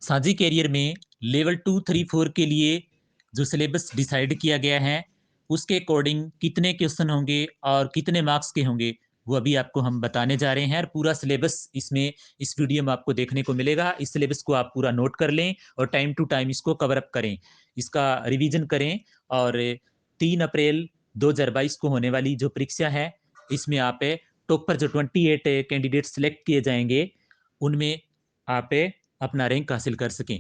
साझी कैरियर में लेवल 2, 3, 4 के लिए जो सिलेबस डिसाइड किया गया है, उसके अकॉर्डिंग कितने क्वेश्चन होंगे और कितने मार्क्स के होंगे, वो अभी आपको हम बताने जा रहे हैं और पूरा सिलेबस इसमें इस वीडियो में आपको देखने को मिलेगा। इस सिलेबस को आप पूरा नोट कर लें और टाइम टू टाइम इसको कवर अप करें, इसका रिवीजन करें और 3 अप्रैल 2022 को होने वाली जो परीक्षा है, इसमें आप टॉपर जो 28 कैंडिडेट सिलेक्ट किए जाएंगे, उनमें आप अपना रैंक हासिल कर सकें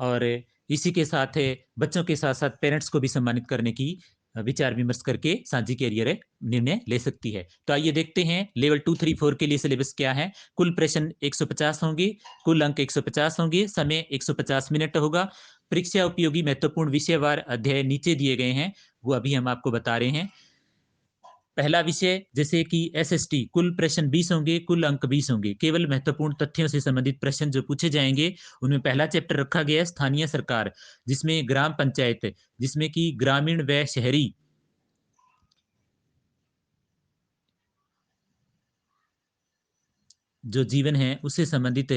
और इसी के साथ बच्चों के साथ साथ पेरेंट्स को भी सम्मानित करने की विचार विमर्श करके साझी कैरियर निर्णय ले सकती है। तो आइए देखते हैं लेवल 2, 3, 4 के लिए सिलेबस क्या है। कुल प्रश्न 150 होंगे, कुल अंक 150 होंगे, समय 150 मिनट होगा। परीक्षा उपयोगी महत्वपूर्ण विषयवार अध्याय नीचे दिए गए हैं, वो अभी हम आपको बता रहे हैं। पहला विषय जैसे कि एसएसटी, कुल प्रश्न 20 होंगे, कुल अंक 20 होंगे। केवल महत्वपूर्ण तथ्यों से संबंधित प्रश्न जो पूछे जाएंगे, उनमें पहला चैप्टर रखा गया है स्थानीय सरकार, जिसमें ग्राम पंचायत, जिसमें कि ग्रामीण व शहरी जो जीवन है उससे संबंधित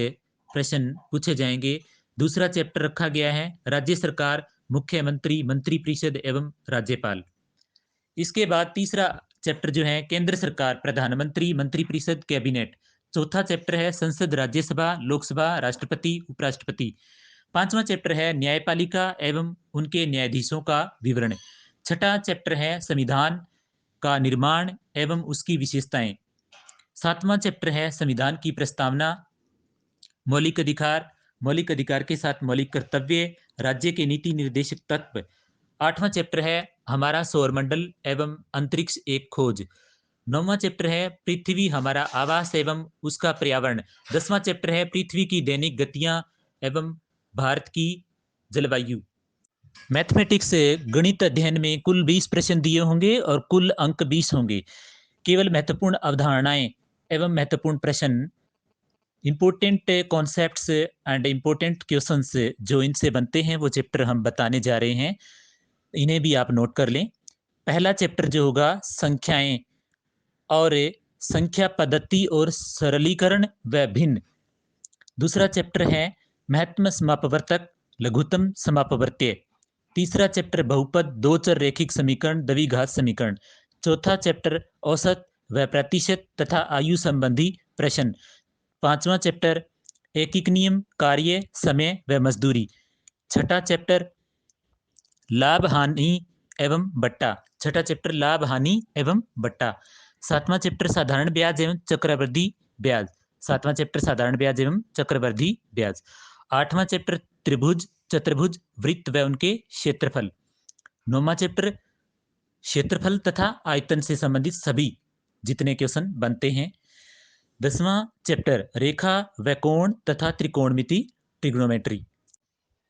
प्रश्न पूछे जाएंगे। दूसरा चैप्टर रखा गया है राज्य सरकार, मुख्यमंत्री, मंत्रिपरिषद एवं राज्यपाल। इसके बाद तीसरा चैप्टर जो है केंद्र सरकार, प्रधानमंत्री, मंत्रिपरिषद, कैबिनेट। चौथा चैप्टर है संसद, राज्यसभा, लोकसभा, राष्ट्रपति, उपराष्ट्रपति। पांचवा चैप्टर है न्यायपालिका एवं उनके न्यायाधीशों का विवरण। छठा चैप्टर है संविधान का निर्माण एवं उसकी विशेषताएं। सातवां चैप्टर है संविधान की प्रस्तावना, मौलिक अधिकार, मौलिक अधिकार के साथ मौलिक कर्तव्य, राज्य के नीति निर्देशक तत्व। आठवां चैप्टर है हमारा सौरमंडल एवं अंतरिक्ष एक खोज। नौवां चैप्टर है पृथ्वी हमारा आवास एवं उसका पर्यावरण। 10वां चैप्टर है पृथ्वी की दैनिक गतियां एवं भारत की जलवायु। मैथमेटिक्स गणित अध्ययन में कुल 20 प्रश्न दिए होंगे और कुल अंक 20 होंगे। केवल महत्वपूर्ण अवधारणाएं एवं महत्वपूर्ण प्रश्न, important concepts and important questions जो इनसे बनते हैं, वो चैप्टर हम बताने जा रहे हैं। इन्हें भी आप नोट कर लें। पहला चैप्टर जो होगा संख्याएं और संख्या पद्धति और सरलीकरण व भिन्न। दूसरा चैप्टर है महत्तम समापवर्तक, लघुत्तम समापवर्त्य। तीसरा चैप्टर बहुपद, दो चर रैखिक समीकरण, द्विघात समीकरण। चौथा चैप्टर औसत व प्रतिशत तथा आयु संबंधी प्रश्न। पांचवा चैप्टर एकीक नियम, कार्य, समय व मजदूरी। छठा चैप्टर लाभ हानि एवं बट्टा। छठा चैप्टर लाभ हानि एवं बट्टा। सातवां चैप्टर साधारण ब्याज एवं चक्रवृद्धि ब्याज। सातवां चैप्टर साधारण ब्याज एवं चक्रवृद्धि ब्याज। आठवां चैप्टर त्रिभुज, चतुर्भुज, वृत्त व उनके क्षेत्रफल। नौवां चैप्टर क्षेत्रफल तथा आयतन से संबंधित सभी जितने क्वेश्चन बनते हैं। 10वां चैप्टर रेखा व कोण तथा त्रिकोणमिति, ट्रिग्नोमेट्री।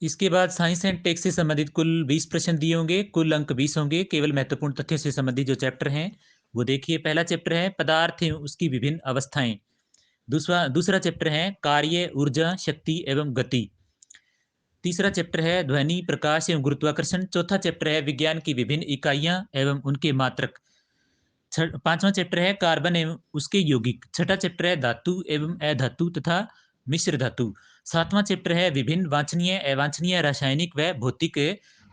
इसके बाद साइंस एंड टेक से संबंधित कुल 20 प्रश्न दिए होंगे, कुल अंक 20 होंगे। केवल महत्वपूर्ण तथ्यों से संबंधित जो चैप्टर हैं वो देखिए। पहला चैप्टर है पदार्थ एवं उसकी विभिन्न अवस्थाएं। दूसरा चैप्टर है कार्य, ऊर्जा, शक्ति एवं गति। तीसरा चैप्टर है ध्वनि, प्रकाश एवं गुरुत्वाकर्षण। चौथा चैप्टर है विज्ञान की विभिन्न इकाइयां एवं उनके मात्रक। पांचवा चैप्टर है कार्बन एवं उसके यौगिक। छठा चैप्टर है धातु एवं अधातु तथा मिश्र धातु। सातवां चैप्टर है विभिन्न वांछनीय, अवांछनीय रासायनिक व भौतिक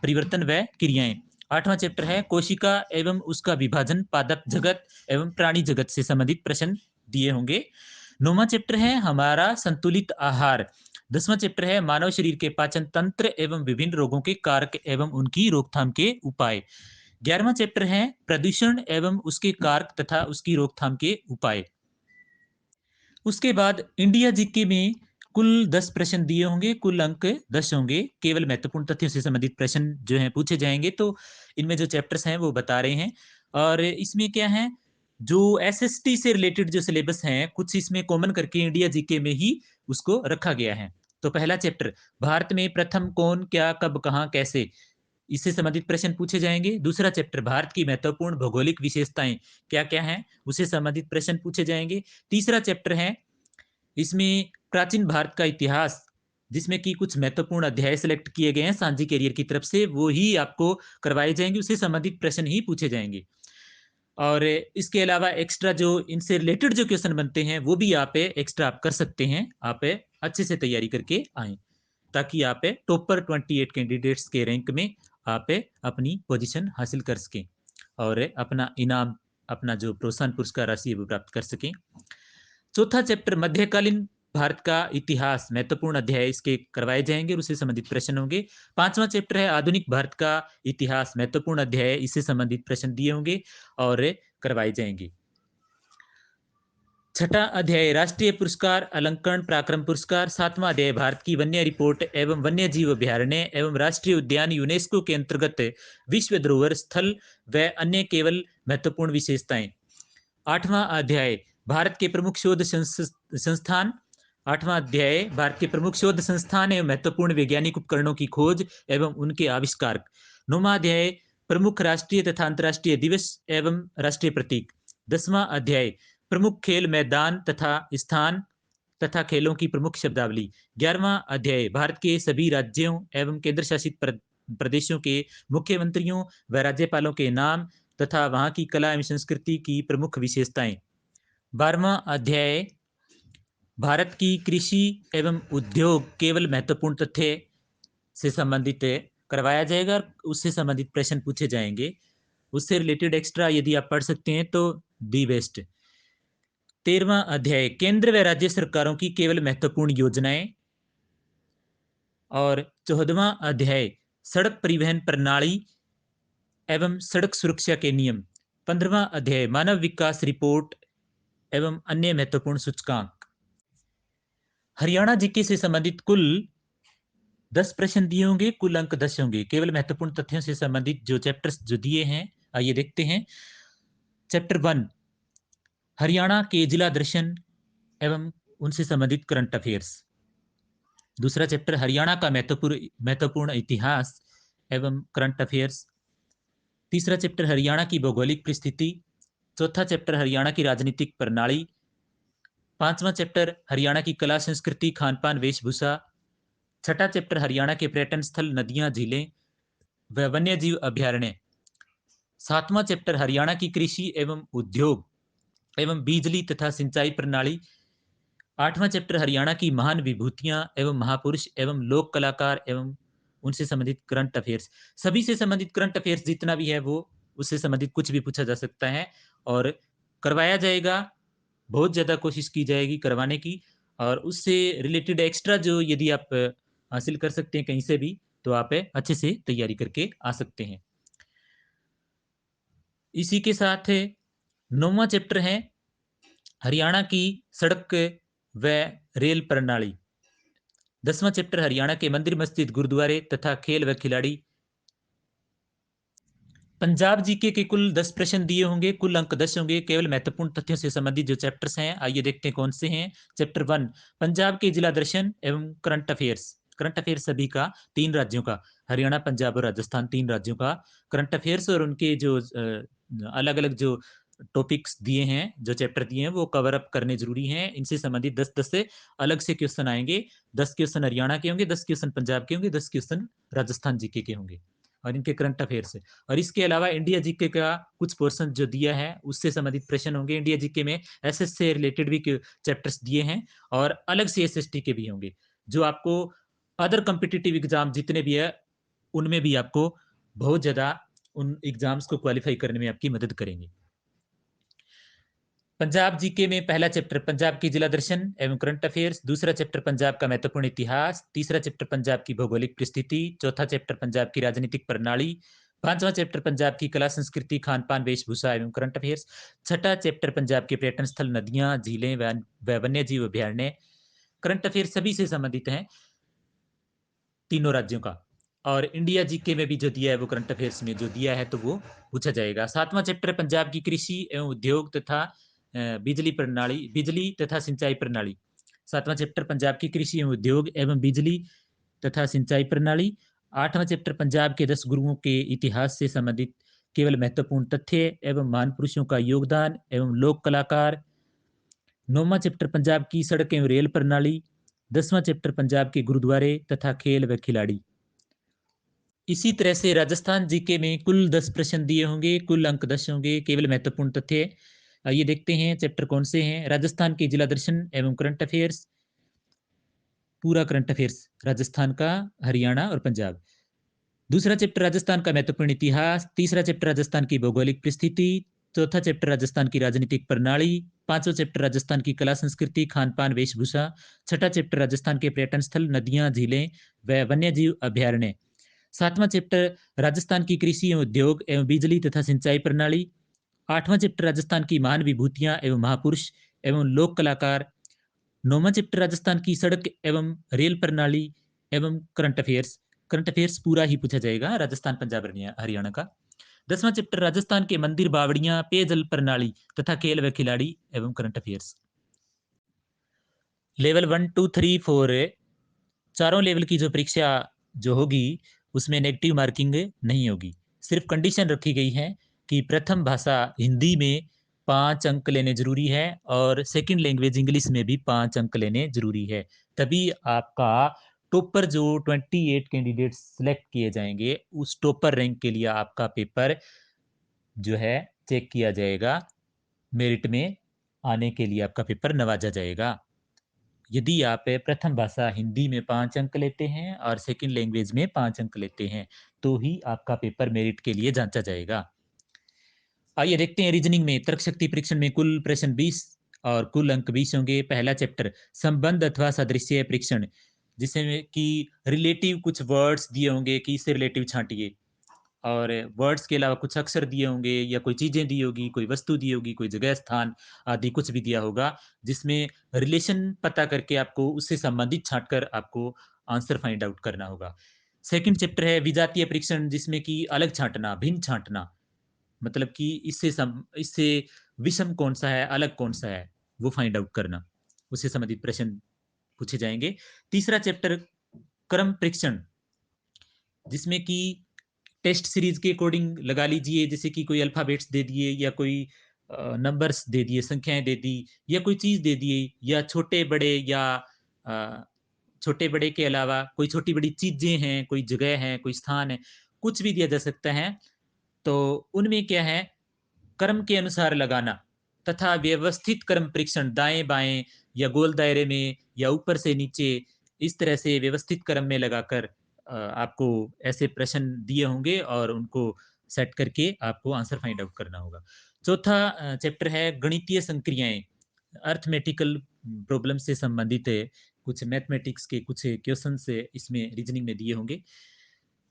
परिवर्तन व क्रियाएं। आठवां चैप्टर है कोशिका एवं उसका विभाजन, पादप जगत एवं प्राणी जगत से संबंधित प्रश्न दिए होंगे। नौवां चैप्टर है हमारा संतुलित आहार। 10वां चैप्टर है मानव शरीर के पाचन तंत्र एवं विभिन्न रोगों के कारक एवं उनकी रोकथाम के उपाय। 11वां चैप्टर है प्रदूषण एवं उसके कारक तथा उसकी रोकथाम के उपाय। उसके बाद इंडिया जीके में कुल 10 प्रश्न दिए होंगे, कुल अंक 10 होंगे। केवल महत्वपूर्ण तथ्यों से संबंधित प्रश्न जो हैं पूछे जाएंगे। तो इनमें जो चैप्टर्स हैं वो बता रहे हैं और इसमें क्या है, जो एसएसटी से रिलेटेड जो सिलेबस हैं कुछ इसमें कॉमन करके इंडिया जीके में ही उसको रखा गया है। तो पहला चैप्टर भारत में प्रथम कौन, क्या, कब, कहां, कैसे, इससे संबंधित प्रश्न पूछे जाएंगे। दूसरा चैप्टर भारत की महत्वपूर्ण भौगोलिक विशेषताएं क्या क्या हैं, उससे संबंधित प्रश्न पूछे जाएंगे। तीसरा चैप्टर है इसमें प्राचीन भारत का इतिहास, जिसमें कि कुछ महत्वपूर्ण अध्याय सेलेक्ट किए गए हैं सांझी कैरियर की तरफ से, वो ही आपको करवाए जाएंगे, उससे संबंधित प्रश्न ही पूछे जाएंगे। और इसके अलावा एक्स्ट्रा जो इनसे रिलेटेड जो क्वेश्चन बनते हैं वो भी आप एक्स्ट्रा आप कर सकते हैं, आप अच्छे से तैयारी करके आए। ताकि आप टॉपर 28 कैंडिडेट्स के रैंक में आप अपनी पोजीशन हासिल कर सकें और अपना इनाम, अपना जो प्रोत्साहन पुरस्कार राशि है वो प्राप्त कर सकें। चौथा चैप्टर मध्यकालीन भारत का इतिहास, महत्वपूर्ण अध्याय इसके करवाए जाएंगे और उससे संबंधित प्रश्न होंगे। पांचवा चैप्टर है आधुनिक भारत का इतिहास, महत्वपूर्ण अध्याय, इससे संबंधित प्रश्न दिए होंगे और करवाए जाएंगे। छठा अध्याय राष्ट्रीय पुरस्कार, अलंकरण, पराक्रम पुरस्कार। सातवां अध्याय भारत की वन्य रिपोर्ट एवं वन्य जीव अभ्यारण्य एवं राष्ट्रीय उद्यान यूनेस्को के अंतर्गत विश्व धरोहर स्थल व अन्य केवल महत्वपूर्ण विशेषताएं। आठवां अध्याय भारत के प्रमुख शोध संस्थान। आठवां अध्याय भारत के प्रमुख शोध संस्थान एवं महत्वपूर्ण वैज्ञानिक उपकरणों की खोज एवं उनके आविष्कार। नौवां अध्याय प्रमुख राष्ट्रीय तथा अंतर्राष्ट्रीय दिवस एवं राष्ट्रीय प्रतीक। 10वां अध्याय प्रमुख खेल मैदान तथा स्थान तथा खेलों की प्रमुख शब्दावली। 11वां अध्याय भारत के सभी राज्यों एवं केंद्र शासित प्रदेशों के मुख्यमंत्रियों व राज्यपालों के नाम तथा वहां की कला एवं संस्कृति की प्रमुख विशेषताएं। 12वां अध्याय भारत की कृषि एवं उद्योग केवल महत्वपूर्ण तथ्य से संबंधित करवाया जाएगा, उससे संबंधित प्रश्न पूछे जाएंगे। उससे रिलेटेड एक्स्ट्रा यदि आप पढ़ सकते हैं तो दी बेस्ट। 13वां अध्याय केंद्र व राज्य सरकारों की केवल महत्वपूर्ण योजनाएं। और 14वां अध्याय सड़क परिवहन प्रणाली एवं सड़क सुरक्षा के नियम। 15वां अध्याय मानव विकास रिपोर्ट एवं अन्य महत्वपूर्ण सूचकांक। हरियाणा जीके से संबंधित कुल 10 प्रश्न दिए होंगे, कुल अंक 10 होंगे। केवल महत्वपूर्ण तथ्यों से संबंधित जो चैप्टर्स जो दिए हैं आइए देखते हैं। चैप्टर 1 हरियाणा के जिला दर्शन एवं उनसे संबंधित करंट अफेयर्स। दूसरा चैप्टर हरियाणा का महत्वपूर्ण इतिहास एवं करंट अफेयर्स। तीसरा चैप्टर हरियाणा की भौगोलिक परिस्थिति। चौथा चैप्टर हरियाणा की राजनीतिक प्रणाली। पांचवा चैप्टर हरियाणा की कला संस्कृति खान पान वेशभूषा। छठा चैप्टर हरियाणा के पर्यटन स्थल नदियां झीलें व वन्य जीव अभ्यारण्य। सातवां चैप्टर हरियाणा की कृषि एवं उद्योग एवं बिजली तथा सिंचाई प्रणाली। आठवां चैप्टर हरियाणा की महान विभूतियां एवं महापुरुष एवं लोक कलाकार एवं उनसे संबंधित करंट अफेयर्स। सभी से संबंधित करंट अफेयर्स जितना भी है वो उससे संबंधित कुछ भी पूछा जा सकता है और करवाया जाएगा। बहुत ज्यादा कोशिश की जाएगी करवाने की और उससे रिलेटेड एक्स्ट्रा जो यदि आप हासिल कर सकते हैं कहीं से भी तो आप अच्छे से तैयारी करके आ सकते हैं। इसी के साथ 9वां चैप्टर है हरियाणा की सड़क व रेल प्रणाली। 10वां चैप्टर हरियाणा के मंदिर मस्जिद गुरुद्वारे तथा खेल व खिलाड़ी। पंजाब जीके के कुल 10 प्रश्न दिए होंगे, कुल अंक 10 होंगे। केवल महत्वपूर्ण तथ्यों से संबंधित जो चैप्टर्स हैं आइए देखते हैं कौन से हैं। चैप्टर 1 पंजाब के जिला दर्शन एवं करंट अफेयर्स। करंट अफेयर्स सभी का 3 राज्यों का, हरियाणा पंजाब और राजस्थान 3 राज्यों का करंट अफेयर्स और उनके जो अलग अलग जो टॉपिक्स दिए हैं, जो चैप्टर दिए हैं वो कवर अप करने जरूरी हैं। इनसे संबंधित 10-10 से अलग से क्वेश्चन आएंगे। 10 क्वेश्चन हरियाणा के होंगे, 10 क्वेश्चन पंजाब के होंगे, 10 क्वेश्चन राजस्थान जीके के होंगे और इनके करंट अफेयर्स है। और इसके अलावा इंडिया जीके का कुछ पोर्शन जो दिया है उससे संबंधित प्रश्न होंगे। इंडिया जीके में एसएस से रिलेटेड भी चैप्टर्स दिए हैं और अलग से एसएसटी के भी होंगे जो आपको अदर कॉम्पिटिटिव एग्जाम जितने भी है उनमें भी आपको बहुत ज्यादा उन एग्जाम्स को क्वालिफाई करने में आपकी मदद करेंगे। पंजाब जीके में पहला चैप्टर पंजाब की जिला दर्शन एवं करंट अफेयर्स। दूसरा चैप्टर पंजाब का महत्वपूर्ण इतिहास। तीसरा चैप्टर पंजाब की भौगोलिक परिस्थिति। चौथा चैप्टर पंजाब की राजनीतिक प्रणाली। पांचवा चैप्टर पंजाब की कला संस्कृति खान पान वेशभूषा एवं करंट अफेयर्स। छठा चैप्टर पंजाब के पर्यटन स्थल नदियां झीलें व वन्य जीव अभ्यारण्य। करंट अफेयर्स सभी से संबंधित हैं तीनों राज्यों का। और इंडिया जीके में भी जो दिया है वो करंट अफेयर्स में जो दिया है तो वो पूछा जाएगा। सातवां चैप्टर पंजाब की कृषि एवं उद्योग तथा बिजली तथा सिंचाई प्रणाली। सातवां चैप्टर पंजाब की कृषि एवं उद्योग एवं बिजली तथा सिंचाई प्रणाली। आठवां चैप्टर पंजाब के 10 गुरुओं के इतिहास से संबंधित केवल महत्वपूर्ण तथ्य एवं महान पुरुषों का योगदान एवं लोक कलाकार। 9वां चैप्टर पंजाब की सड़क एवं रेल प्रणाली। 10वां चैप्टर पंजाब के गुरुद्वारे तथा खेल व खिलाड़ी। इसी तरह से राजस्थान जीके में कुल 10 प्रश्न दिए होंगे, कुल अंक 10 होंगे। केवल महत्वपूर्ण तथ्य ये देखते हैं चैप्टर कौन से हैं। राजस्थान के जिला दर्शन एवं करंट अफेयर्स। पूरा करंट अफेयर्स राजस्थान का, हरियाणा और पंजाब। दूसरा चैप्टर राजस्थान का महत्वपूर्ण इतिहास, तीसरा चैप्टर राजस्थान की भौगोलिक परिस्थिति, चौथा चैप्टर राजस्थान की राजनीतिक प्रणाली, पांचवा चैप्टर राजस्थान की कला संस्कृति, खान पान वेशभूषा, छठा चैप्टर राजस्थान के पर्यटन स्थल, नदियां, झीलें व वन्यजीव अभ्यारण्य, सातवां चैप्टर राजस्थान की कृषि एवं उद्योग एवं बिजली तथा सिंचाई प्रणाली, आठवां चैप्टर राजस्थान की महान विभूतियां एवं महापुरुष एवं लोक कलाकार, नौवां चैप्टर राजस्थान की सड़क एवं रेल प्रणाली एवं करंट अफेयर्स पूरा ही पूछा जाएगा राजस्थान, पंजाब, हरियाणा का। 10वां चैप्टर राजस्थान के मंदिर, बावड़ियां, पेयजल प्रणाली तथा खेल व खिलाड़ी एवं करंट अफेयर्स। लेवल 1, 2, 3, 4 चारों लेवल की जो परीक्षा जो होगी उसमें नेगेटिव मार्किंग नहीं होगी। सिर्फ कंडीशन रखी गई है कि प्रथम भाषा हिंदी में 5 अंक लेने जरूरी है और सेकंड लैंग्वेज इंग्लिश में भी 5 अंक लेने जरूरी है। तभी आपका टॉपर जो 28 कैंडिडेट्स सेलेक्ट किए जाएंगे, उस टॉपर रैंक के लिए आपका पेपर जो है चेक किया जाएगा, मेरिट में आने के लिए आपका पेपर नवाजा जाएगा। यदि आप प्रथम भाषा हिंदी में 5 अंक लेते हैं और सेकंड लैंग्वेज में 5 अंक लेते हैं तो ही आपका पेपर मेरिट के लिए जांचा जाएगा। आइए देखते हैं रीजनिंग में। तर्क शक्ति परीक्षण में कुल प्रश्न 20 और कुल अंक 20 होंगे। पहला चैप्टर संबंध अथवा सादृश्य परीक्षण, जिसमें कि रिलेटिव कुछ वर्ड्स दिए होंगे कि इससे रिलेटिव छांटिए, और वर्ड्स के अलावा कुछ अक्षर दिए होंगे या कोई चीजें दी होगी, कोई वस्तु दी होगी, कोई जगह, स्थान आदि कुछ भी दिया होगा, जिसमें रिलेशन पता करके आपको उससे संबंधित छांटकर आपको आंसर फाइंड आउट करना होगा। सेकंड चैप्टर है विजातीय परीक्षण, जिसमें कि अलग छांटना, भिन्न छांटना, मतलब कि इससे विषम कौन सा है, अलग कौन सा है, वो फाइंड आउट करना, उससे संबंधित प्रश्न पूछे जाएंगे। तीसरा चैप्टर क्रम परीक्षण, जिसमें कि टेस्ट सीरीज के अकॉर्डिंग लगा लीजिए, जैसे कि कोई अल्फाबेट्स दे दिए या कोई नंबर्स दे दिए, संख्याएं दे दी या कोई चीज दे दिए, या छोटे बड़े या छोटे बड़े के अलावा कोई छोटी बड़ी चीजें हैं, कोई जगह है, कोई स्थान है, कुछ भी दिया जा सकता है। तो उनमें क्या है, क्रम के अनुसार लगाना तथा व्यवस्थित क्रम परीक्षण, दाएं बाएं या गोल दायरे में या ऊपर से नीचे, इस तरह से व्यवस्थित क्रम में लगाकर आपको ऐसे प्रश्न दिए होंगे और उनको सेट करके आपको आंसर फाइंड आउट करना होगा। चौथा चैप्टर है गणितीय संक्रियाएं, अर्थमेटिकल प्रॉब्लम से संबंधित है, कुछ मैथमेटिक्स के कुछ क्वेश्चन से इसमें रीजनिंग में दिए होंगे,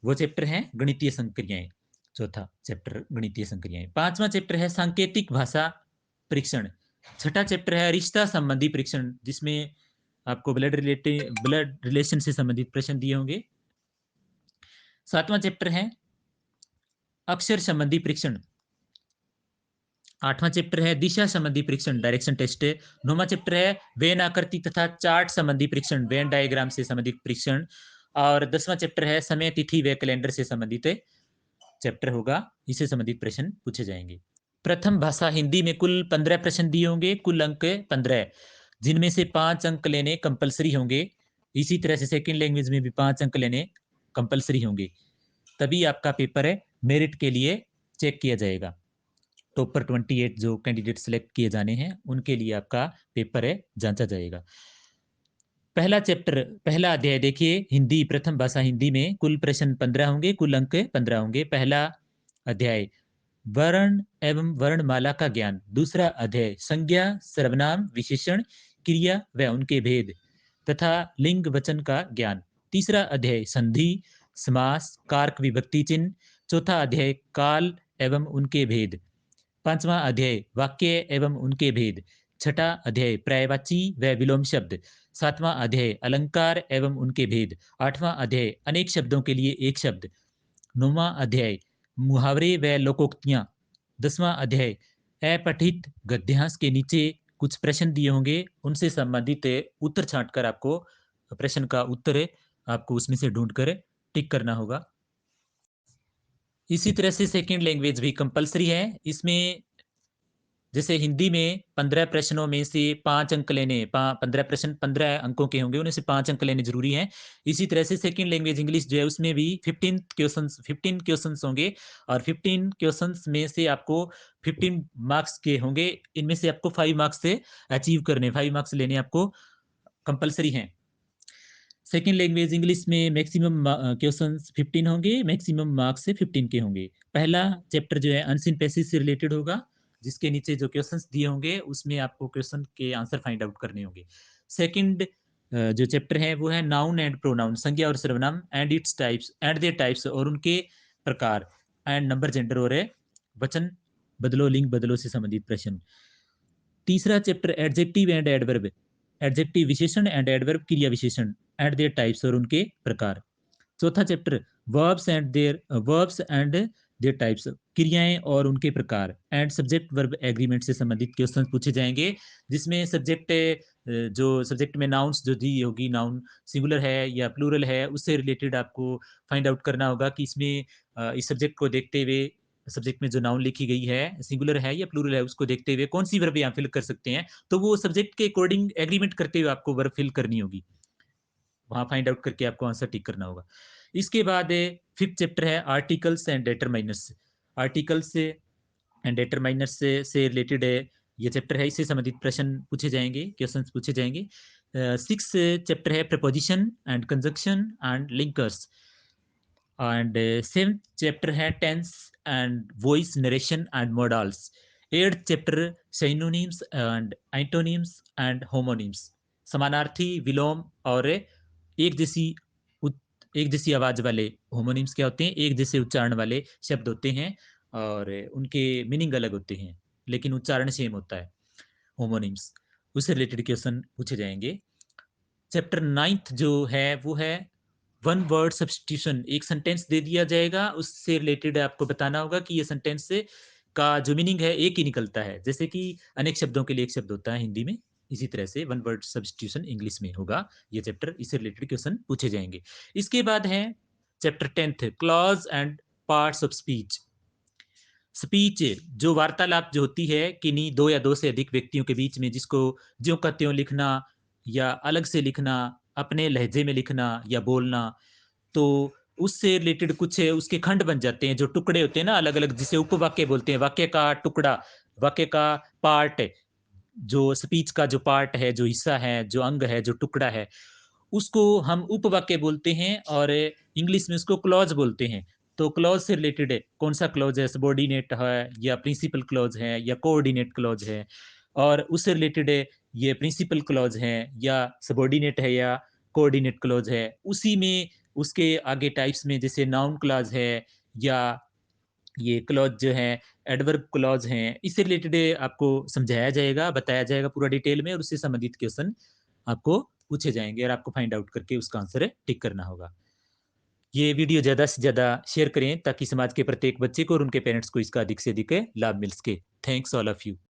वो चैप्टर है गणितीय संक्रियाएं। चौथा चैप्टर गणितीय संक्रियाएं। पांचवा चैप्टर है सांकेतिक भाषा परीक्षण। छठा चैप्टर है रिश्ता संबंधी परीक्षण, जिसमें आपको ब्लड रिलेशन से संबंधित प्रश्न दिए होंगे। सातवां चैप्टर है अक्षर संबंधी परीक्षण। आठवां चैप्टर है दिशा संबंधी परीक्षण, डायरेक्शन टेस्ट। नौवां चैप्टर है वेन आकृति तथा चार्ट संबंधी परीक्षण, वेन डायग्राम से संबंधित परीक्षण। और 10वां चैप्टर है समय तिथि व कैलेंडर से संबंधित चैप्टर होगा, इससे संबंधित प्रश्न पूछे जाएंगे। प्रथम भाषा हिंदी में कुल 15 प्रश्न दिए होंगे, कुल अंक 15, जिनमें से 5 अंक लेने कंपलसरी होंगे। इसी तरह से सेकंड लैंग्वेज में भी 5 अंक लेने कंपलसरी होंगे, तभी आपका पेपर है मेरिट के लिए चेक किया जाएगा। टॉपर 28 जो कैंडिडेट सेलेक्ट किए जाने हैं उनके लिए आपका पेपर है जांचा जाएगा। पहला चैप्टर, पहला अध्याय देखिए, हिंदी, प्रथम भाषा हिंदी में कुल प्रश्न 15 होंगे, कुल अंक 15 होंगे। पहला अध्याय वर्ण एवं वर्णमाला का ज्ञान। दूसरा अध्याय संज्ञा, सर्वनाम, विशेषण, क्रिया व उनके भेद तथा लिंग वचन का ज्ञान। तीसरा अध्याय संधि, समास, कारक, विभक्ति चिन्ह। चौथा अध्याय काल एवं उनके भेद। पांचवा अध्याय वाक्य एवं उनके भेद। छठा अध्याय पर्यायवाची व विलोम शब्द। सातवां अध्याय अलंकार एवं उनके भेद। आठवां अध्याय अनेक शब्दों के लिए एक शब्द। नौवां अध्याय मुहावरे व लोकोक्तियां। 10वां अध्याय अपठित गद्यांश के नीचे कुछ प्रश्न दिए होंगे, उनसे संबंधित उत्तर छांटकर आपको प्रश्न का उत्तर आपको उसमें से ढूंढकर टिक करना होगा। इसी तरह से सेकंड लैंग्वेज भी कंपलसरी है। इसमें जैसे हिंदी में 15 प्रश्नों में से 5 अंक लेने, 15 प्रश्न 15 अंकों के होंगे, उनमें से 5 अंक लेने जरूरी हैं। इसी तरह से सेकंड लैंग्वेज इंग्लिश जो है उसमें भी 15 क्वेश्चंस होंगे और 15 क्वेश्चंस में से आपको 15 मार्क्स के होंगे। इनमें से आपको 5 मार्क्स से अचीव करने, 5 मार्क्स लेने आपको कंपलसरी हैं। सेकंड लैंग्वेज इंग्लिश में मैक्सिमम क्वेश्चंस 15 होंगे, मैक्सिमम मार्क्स से 15 के होंगे। पहला चैप्टर जो है अनसीन पैसेज से रिलेटेड होगा, जिसके नीचे जो क्वेश्चंस दिए होंगे उसमें आपको क्वेश्चन के आंसर फाइंड आउट करने होंगे। सेकंड जो चैप्टर है वो है नाउन एंड प्रोनाउन, संज्ञा और सर्वनाम and its types and there types और उनके प्रकार, एंड नंबर जेंडर और वचन बदलो लिंग बदलो से संबंधित प्रश्न। तीसरा chapter adjective and adverb, adjective विशेषण एंड एडवर्ब क्रिया विशेषण एंड देयर टाइप्स और उनके प्रकार। चौथा chapter verbs and there types, क्रियाएं और उनके प्रकार एंड सब्जेक्ट वर्ब एग्रीमेंट से संबंधित क्वेश्चन पूछे जाएंगे, जिसमें सब्जेक्ट जो सब्जेक्ट में नाउन्स जो दी होगी, नाउन सिंगुलर है या प्लूरल है, उससे रिलेटेड आपको फाइंड आउट करना होगा कि इसमें इस सब्जेक्ट को देखते हुए, सब्जेक्ट में जो नाउन लिखी गई है सिंगुलर है या प्लूरल है, उसको देखते हुए कौन सी वर्ब यहाँ फिल कर सकते हैं, तो वो सब्जेक्ट के अकॉर्डिंग एग्रीमेंट करते हुए आपको वर्ब फिल करनी होगी, वहां फाइंड आउट करके आपको आंसर टिक करना होगा। इसके बाद फिफ्थ चैप्टर है आर्टिकल्स एंड डेटरमाइनर्स, आर्टिकल्स एंड डेटरमाइनर्स से रिलेटेड है ये चैप्टर है, इससे संबंधित प्रश्न पूछे जाएंगे, क्वेश्चंस पूछे जाएंगे। सिक्स चैप्टर है preposition and conjunction and linkers, and seventh chapter है tense and voice narration and modals. Eighth chapter synonyms and antonyms and homonyms, समानार्थी, विलोम और एक जैसी एक जैसी आवाज वाले। होमोनिम्स क्या होते हैं? एक जैसे उच्चारण वाले शब्द होते हैं और उनके मीनिंग अलग होते हैं लेकिन उच्चारण सेम होता है, होमोनिम्स। उससे रिलेटेड क्वेश्चन पूछे जाएंगे। चैप्टर नाइन्थ जो है वो है वन वर्ड सब्स्टिट्यूशन, एक सेंटेंस दे दिया जाएगा, उससे रिलेटेड आपको बताना होगा कि ये सेंटेंस से का जो मीनिंग है एक ही निकलता है, जैसे कि अनेक शब्दों के लिए एक शब्द होता है हिंदी में, इसी तरह से वन वर्ड सब्स्टिट्यूशन इंग्लिश में होगा ये चैप्टर, इससे रिलेटेड क्वेश्चन पूछे जाएंगे। इसके बाद है chapter tenth clause and parts of speech. Speech जो वार्तालाप जो होती है किन्हीं दो या दो से अधिक व्यक्तियों के बीच में, जिसको ज्यों का त्यों लिखना या अलग से लिखना, अपने लहजे में लिखना या बोलना, तो उससे रिलेटेड कुछ उसके खंड बन जाते हैं, जो टुकड़े होते हैं ना अलग अलग, जिसे उपवाक्य बोलते हैं, वाक्य का टुकड़ा, वाक्य का पार्ट, जो स्पीच का जो पार्ट है, जो हिस्सा है, जो अंग है, जो टुकड़ा है, उसको हम उपवाक्य बोलते हैं और इंग्लिश में उसको क्लॉज बोलते हैं। तो क्लॉज से रिलेटेड है, कौन सा क्लॉज है, सबॉर्डिनेट है या प्रिंसिपल क्लॉज है या कोऑर्डिनेट क्लॉज है, और उससे रिलेटेड है ये प्रिंसिपल क्लॉज है या सबॉर्डिनेट है या कोऑर्डिनेट क्लॉज है। उसी में उसके आगे टाइप्स में जैसे नाउन क्लॉज है या ये क्लॉज जो है एडवर्ब क्लॉज हैं, इससे रिलेटेड आपको समझाया जाएगा, बताया जाएगा पूरा डिटेल में, और उससे संबंधित क्वेश्चन आपको पूछे जाएंगे और आपको फाइंड आउट करके उसका आंसर टिक करना होगा। ये वीडियो ज़्यादा से ज़्यादा शेयर करें ताकि समाज के प्रत्येक बच्चे को और उनके पेरेंट्स को इसका अधिक से अधिक लाभ मिल सके। Thanks all of you.